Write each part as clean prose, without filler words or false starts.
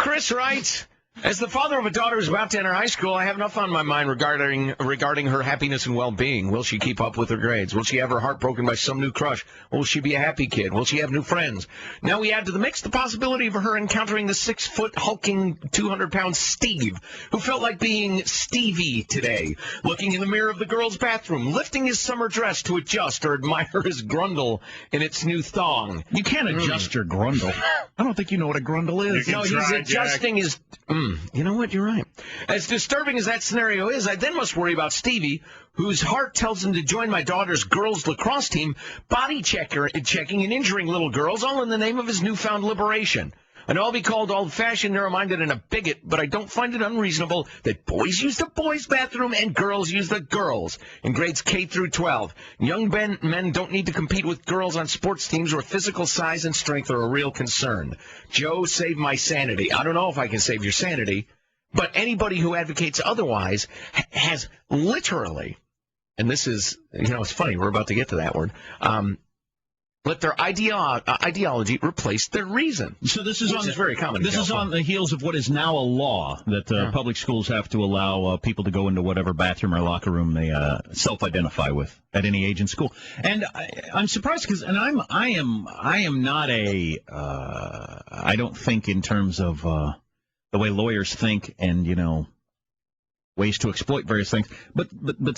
Chris writes, as the father of a daughter who's about to enter high school, I have enough on my mind regarding her happiness and well-being. Will she keep up with her grades? Will she have her heart broken by some new crush? Will she be a happy kid? Will she have new friends? Now we add to the mix the possibility of her encountering the 6-foot hulking 200-pound Steve, who felt like being Stevie today, looking in the mirror of the girls' bathroom, lifting his summer dress to adjust or admire his grundle in its new thong. You can't adjust your grundle. I don't think you know what a grundle is. No, he's adjusting his... You know what? You're right. As disturbing as that scenario is, I then must worry about Stevie, whose heart tells him to join my daughter's girls' lacrosse team, body checking and injuring little girls, all in the name of his newfound liberation. I know I'll be called old-fashioned, narrow-minded, and a bigot, but I don't find it unreasonable that boys use the boys' bathroom and girls use the girls in grades K through 12. Young men don't need to compete with girls on sports teams where physical size and strength are a real concern. Joe, save my sanity. I don't know if I can save your sanity, but anybody who advocates otherwise has literally, and this is, it's funny, we're about to get to that word, let their ideology replace their reason. So this is very common. This is on the heels of what is now a law that public schools have to allow people to go into whatever bathroom or locker room they self-identify with at any age in school. And I'm surprised because, and I am not I don't think in terms of the way lawyers think and ways to exploit various things. But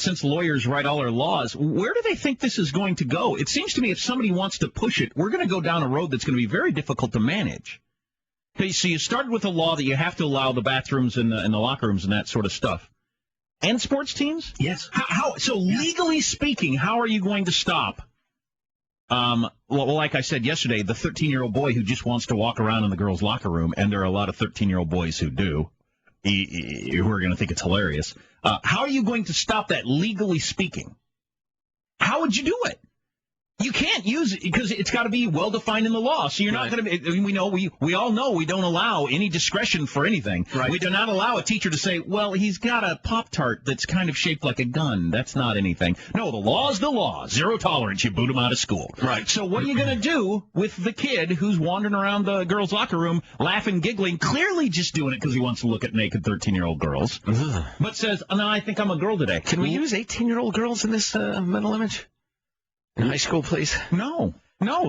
since lawyers write all our laws, where do they think this is going to go? It seems to me if somebody wants to push it, we're going to go down a road that's going to be very difficult to manage. Okay, so you started with a law that you have to allow the bathrooms and the locker rooms and that sort of stuff. And sports teams? Yes. So legally speaking, how are you going to stop? Well, like I said yesterday, the 13-year-old boy who just wants to walk around in the girls' locker room, and there are a lot of 13-year-old boys who do, who are going to think it's hilarious. How are you going to stop that legally speaking? How would you do it? You can't use it because it's got to be well-defined in the law. So you're not going to we all know we don't allow any discretion for anything. Right. We do not allow a teacher to say, well, he's got a Pop-Tart that's kind of shaped like a gun. That's not anything. No, the law is the law. Zero tolerance. You boot him out of school. Right. So what are you going to do with the kid who's wandering around the girls' locker room laughing, giggling, clearly just doing it because he wants to look at naked 13-year-old girls, but says, oh, no, I think I'm a girl today. Can we use 18-year-old girls in this mental image? In high school, please? No,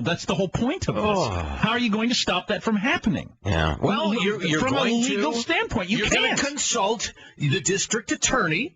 that's the whole point of this. How are you going to stop that from happening? Yeah. Well, you're from going a legal standpoint, you're going to consult the district attorney,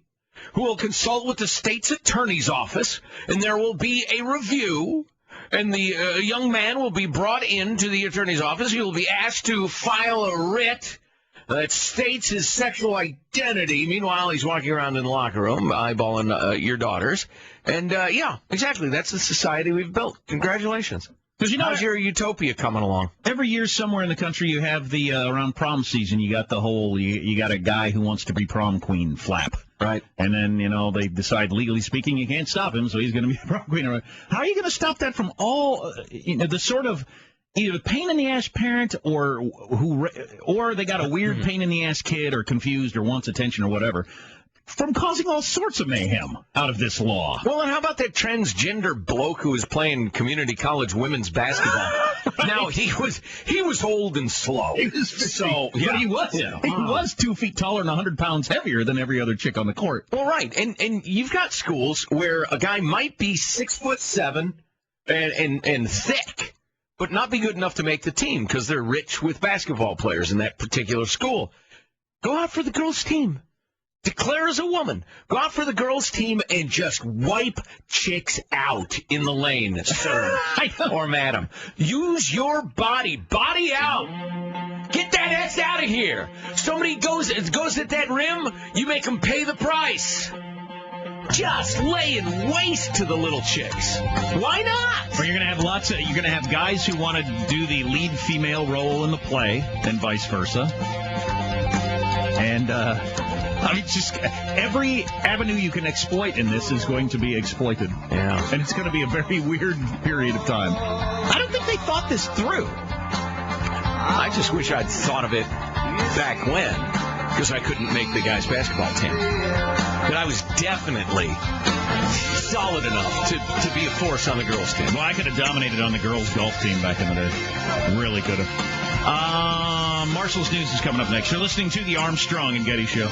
who will consult with the state's attorney's office, and there will be a review, and the young man will be brought into the attorney's office. He will be asked to file a writ that states his sexual identity. Meanwhile, he's walking around in the locker room, eyeballing your daughters. And, yeah, exactly. That's the society we've built. Congratulations. Because how's your utopia coming along? Every year somewhere in the country you have the, around prom season, you got the whole, you got a guy who wants to be prom queen flap. Right. And then, they decide, legally speaking, you can't stop him, so he's going to be a prom queen. How are you going to stop that from all, the sort of, either pain in the ass parent or they got a weird pain in the ass kid or confused or wants attention or whatever, from causing all sorts of mayhem out of this law? Well, and how about that transgender bloke who was playing community college women's basketball? Right. Now he was old and slow. He was 2 feet taller and 100 pounds heavier than every other chick on the court. Well, right, and you've got schools where a guy might be 6'7" and thick, but not be good enough to make the team because they're rich with basketball players in that particular school. Go out for the girls' team. Declare as a woman. Go out for the girls' team and just wipe chicks out in the lane, sir or madam. Use your body. Body out. Get that ass out of here. Somebody goes at that rim, you make them pay the price. Just laying waste to the little chicks. Why not? Or you're gonna have guys who want to do the lead female role in the play, and vice versa. And just every avenue you can exploit in this is going to be exploited. Yeah. And it's going to be a very weird period of time. I don't think they thought this through. I just wish I'd thought of it back when, because I couldn't make the guys' basketball team. But I was definitely solid enough to be a force on the girls' team. Well, I could have dominated on the girls' golf team back in the day. Really could have. Marshall's News is coming up next. You're listening to the Armstrong and Getty Show.